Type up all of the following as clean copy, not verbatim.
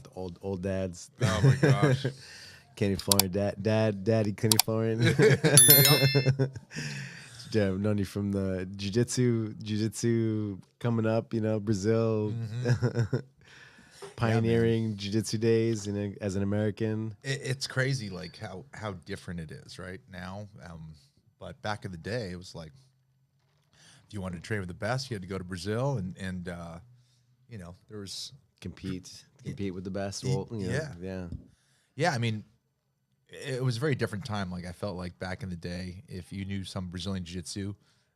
about the old dads. Oh my gosh. Kenny Florian, daddy Kenny Florian. Yep. Yeah, I've known you from the jiu-jitsu coming up, Brazil, pioneering jiu-jitsu days, as an American. It's crazy, like how different it is right now. But back in the day, it was like if you wanted to train with the best, you had to go to Brazil, and there was Compete with the best. Well, yeah. I mean, it was a very different time. Like I felt like back in the day, if you knew some Brazilian Jiu-Jitsu,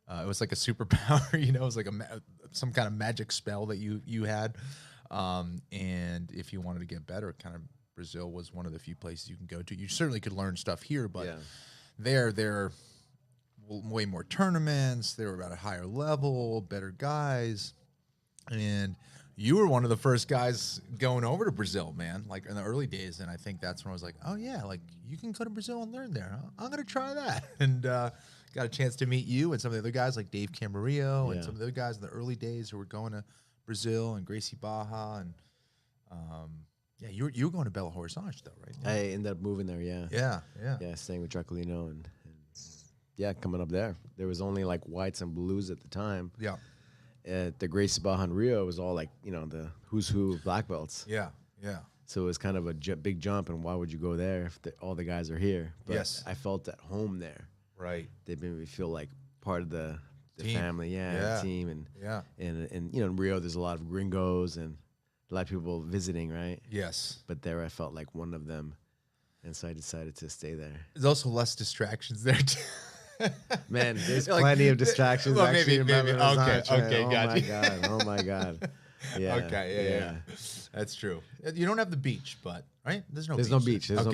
it was like a superpower. It was like some kind of magic spell that you had. And if you wanted to get better, kind of Brazil was one of the few places you can go to. You certainly could learn stuff here, but they're way more tournaments. They were at a higher level, better guys, and you were one of the first guys going over to Brazil, man, like in the early days. And I think that's when I was like, oh, yeah, like you can go to Brazil and learn there. I'm going to try that. And got a chance to meet you and some of the other guys like Dave Camarillo and some of the other guys in the early days who were going to Brazil, and Gracie Baja. And you were going to Belo Horizonte, though, right? I ended up moving there, Yeah, staying with Draculino and coming up there. There was only like whites and blues at the time. Yeah. At the Gracie Baja in Rio, it was all like, the who's who of black belts. Yeah. So it was kind of a big jump, and why would you go there if all the guys are here? But Yes. I felt at home there. Right. They made me feel like part of the family, team. And in Rio, there's a lot of gringos and a lot of people visiting, right? Yes. But there I felt like one of them, and so I decided to stay there. There's also less distractions there, too. Man, there's plenty of distractions. Well, actually, maybe. Okay, oh gotcha. my god, oh my god. Yeah. Okay, yeah. That's true. You don't have the beach, but right? There's no beach. There's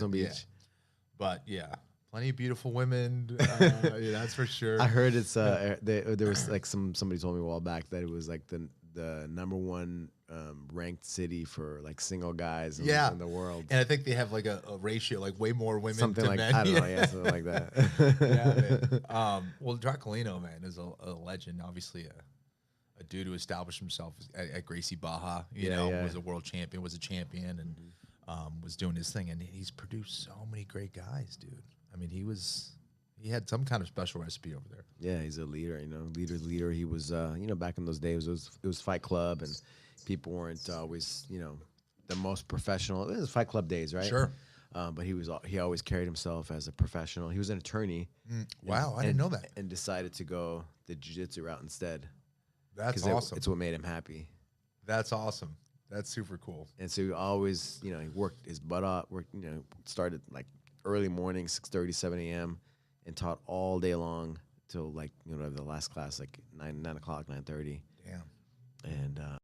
no beach. Yeah. But yeah, plenty of beautiful women. That's for sure. I heard it's there was like somebody told me a while back that it was like the #1 ranked city for like single guys in the world. And I think they have like a ratio, like way more women something to like men. I don't know, something like that. Well, Draculino, man, is a legend. Obviously, a dude who established himself at Gracie Baja. Was a world champion, was a champion, and was doing his thing. And he's produced so many great guys, dude. I mean, he had some kind of special recipe over there. Yeah, he's a leader. Leader. He was, back in those days, it was Fight Club, and people weren't always, the most professional. It was Fight Club days, right? Sure. But he always carried himself as a professional. He was an attorney. Wow, I didn't know that. And decided to go the jiu-jitsu route instead. That's awesome. It's what made him happy. That's awesome. That's super cool. And so he always, he worked his butt off. Started like early morning, 6:30, 7 a.m., and taught all day long till like the last class, like 9 o'clock, 9:30. Damn. And